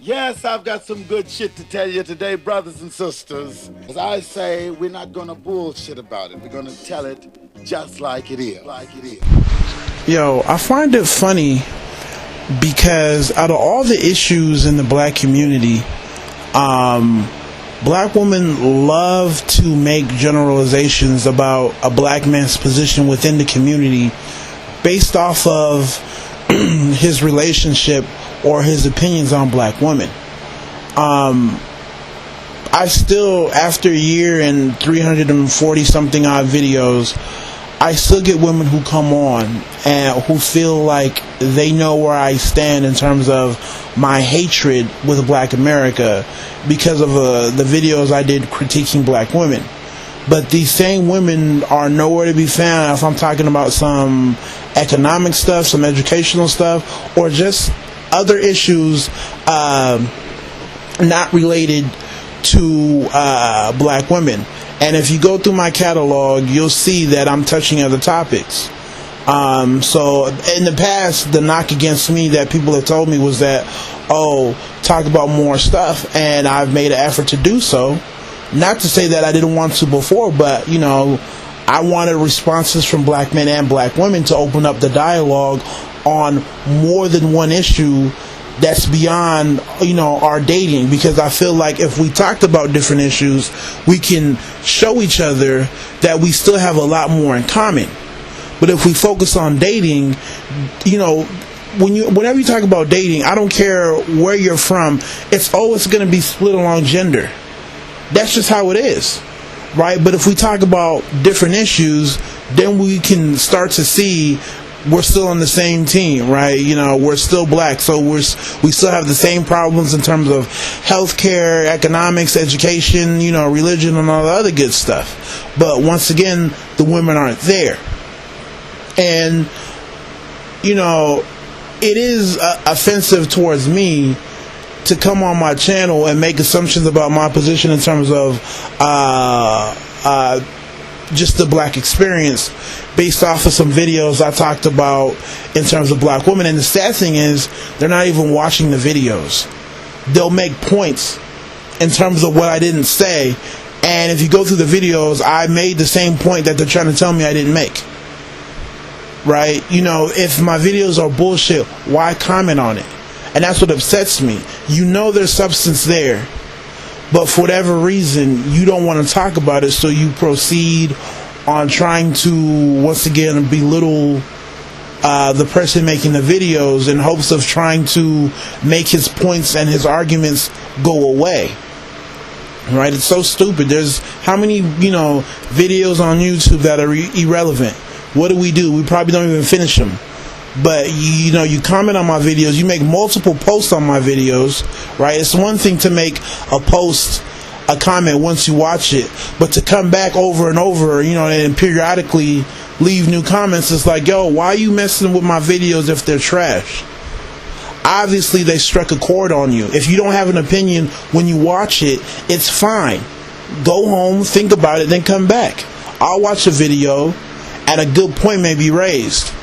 Yes, I've got some good shit to tell you today, brothers and sisters. As I say, we're not gonna bullshit about it. We're gonna tell it just like it is. Yo, I find it funny because out of all the issues in the black community, black women love to make generalizations about a black man's position within the community based off of his relationship or his opinions on black women. I still, after a year and 340 something odd videos, I still get women who come on and who feel like they know where I stand in terms of my hatred with black America because of the videos I did critiquing black women. But these same women are nowhere to be found if I'm talking about some economic stuff, some educational stuff, or just other issues not related to black women. And if you go through my catalog, you'll see that I'm touching other topics. So in the past, the knock against me that people have told me was that, oh, talk about more stuff, and I've made an effort to do so. Not to say that I didn't want to before, but, you know, I wanted responses from black men and black women to open up the dialogue on more than one issue that's beyond, you know, our dating, because I feel like if we talked about different issues, we can show each other that we still have a lot more in common. But if we focus on dating, you know, whenever you talk about dating, I don't care where you're from, it's always going to be split along gender. That's just how it is, right? But if we talk about different issues, then we can start to see we're still on the same team, right? You know, we're still black, so we still have the same problems in terms of healthcare, economics, education, you know, religion, and all the other good stuff. But once again, the women aren't there. And, you know, it is offensive towards me to come on my channel and make assumptions about my position in terms of just the black experience based off of some videos I talked about in terms of black women. And the sad thing is, they're not even watching the videos. They'll make points in terms of what I didn't say, and if you go through the videos, I made the same point that they're trying to tell me I didn't make. Right? You know, if my videos are bullshit, why comment on it? And that's what upsets me. You know there's substance there, but for whatever reason, you don't want to talk about it, so you proceed on trying to, once again, belittle the person making the videos in hopes of trying to make his points and his arguments go away. Right? It's so stupid. There's how many, you know, videos on YouTube that are irrelevant. What do? We probably don't even finish them. But, you know, you comment on my videos, you make multiple posts on my videos, right? It's one thing to make a post, a comment once you watch it, but to come back over and over, you know, and periodically leave new comments, it's like, yo, why are you messing with my videos if they're trash? Obviously, they struck a chord on you. If you don't have an opinion when you watch it, it's fine. Go home, think about it, then come back. I'll watch a video, and a good point may be raised,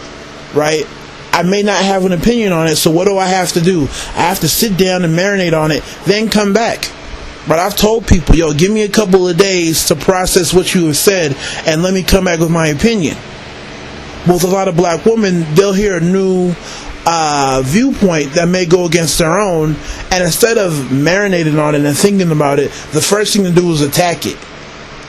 right? I may not have an opinion on it, so what do I have to do? I have to sit down and marinate on it, then come back. But I've told people, yo, give me a couple of days to process what you have said, and let me come back with my opinion. With a lot of black women, they'll hear a new viewpoint that may go against their own, and instead of marinating on it and thinking about it, the first thing to do is attack it,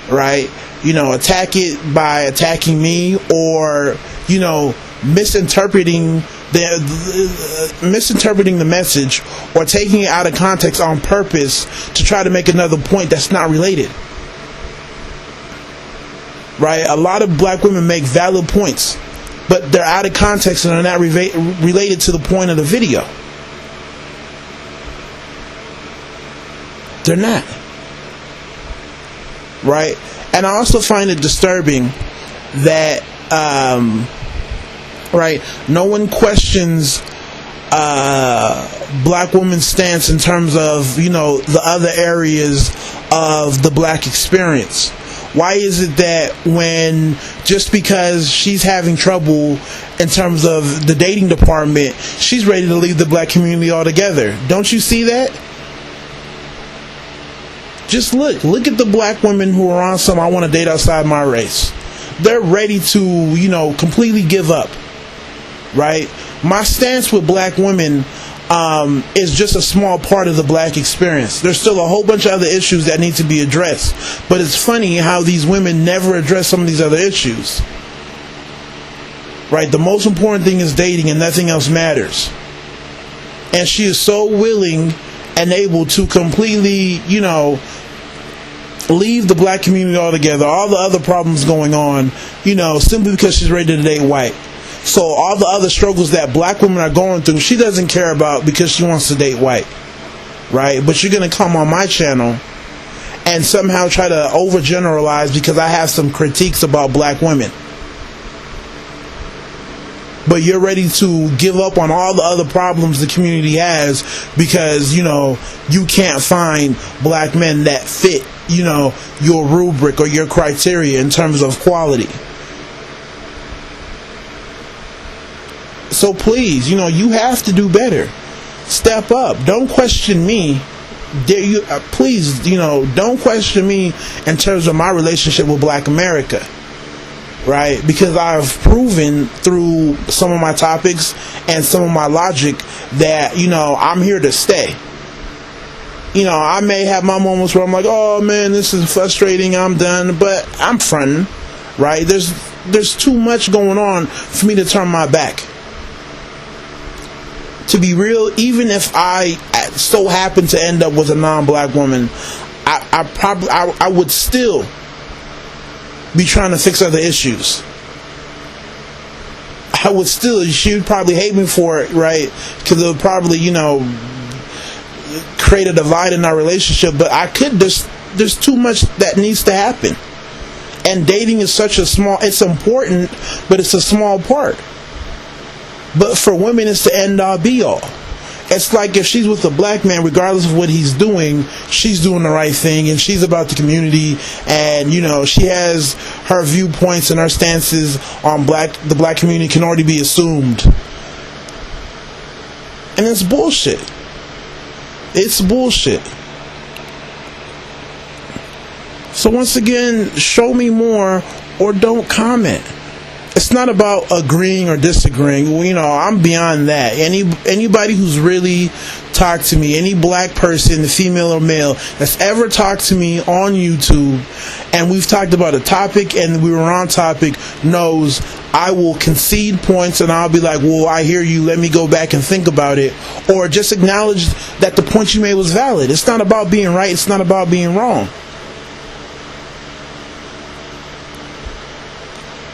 right? You know, attack it by attacking me, or, you know, misinterpreting the message, or taking it out of context on purpose to try to make another point that's not related. Right? A lot of black women make valid points, but they're out of context and are not related to the point of the video. They're not. Right? And I also find it disturbing that right, no one questions black women's stance in terms of, you know, the other areas of the black experience. Why is it that when, just because she's having trouble in terms of the dating department, she's ready to leave the black community altogether. Don't you see that? Just look at the black women who are on some I want to date outside my race. They're ready to, completely give up, right? My stance with black women is just a small part of the black experience. There's still a whole bunch of other issues that need to be addressed. But it's funny how these women never address some of these other issues. Right? The most important thing is dating and nothing else matters. And she is so willing and able to completely, leave the black community altogether, all the other problems going on, simply because she's ready to date white. So all the other struggles that black women are going through, she doesn't care about because she wants to date white, right? But you're going to come on my channel and somehow try to overgeneralize because I have some critiques about black women. But you're ready to give up on all the other problems the community has because, you can't find black men that fit, your rubric or your criteria in terms of quality. So please, you have to do better. Step up. Don't question me. Please, don't question me in terms of my relationship with black America. Right? Because I've proven through some of my topics and some of my logic that, I'm here to stay. I may have my moments where I'm like, oh man, this is frustrating, I'm done, but I'm fronting, right? There's too much going on for me to turn my back. To be real, even if I so happen to end up with a non-black woman, I would still be trying to fix other issues. She would probably hate me for it, right? Because it would probably, create a divide in our relationship. But there's too much that needs to happen. And dating is it's important, but it's a small part. But for women, it's the end all be all. It's like if she's with a black man, regardless of what he's doing, she's doing the right thing and she's about the community, and she has her viewpoints and her stances on the black community can already be assumed. And it's bullshit. It's bullshit. So once again, show me more or don't comment. It's not about agreeing or disagreeing. I'm beyond that. Anybody who's really talked to me, any black person, female or male, that's ever talked to me on YouTube, and we've talked about a topic and we were on topic, knows I will concede points and I'll be like, well, I hear you, let me go back and think about it. Or just acknowledge that the point you made was valid. It's not about being right. It's not about being wrong.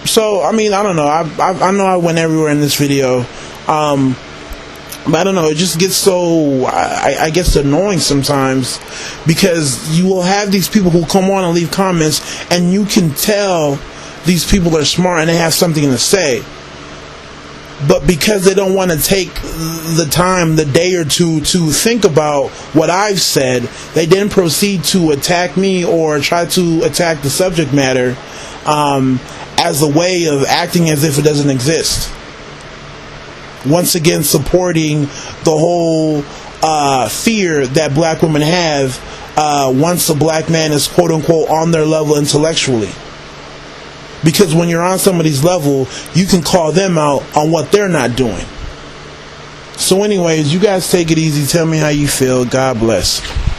So, I don't know. I know I went everywhere in this video. But I don't know. It just gets so, I guess, annoying sometimes. Because you will have these people who come on and leave comments, and you can tell these people are smart and they have something to say. But because they don't want to take the time, the day or two, to think about what I've said, they then proceed to attack me or try to attack the subject matter as a way of acting as if it doesn't exist. Once again, supporting the whole fear that black women have once a black man is quote unquote on their level intellectually. Because when you're on somebody's level, you can call them out on what they're not doing. So anyways, you guys take it easy. Tell me how you feel. God bless.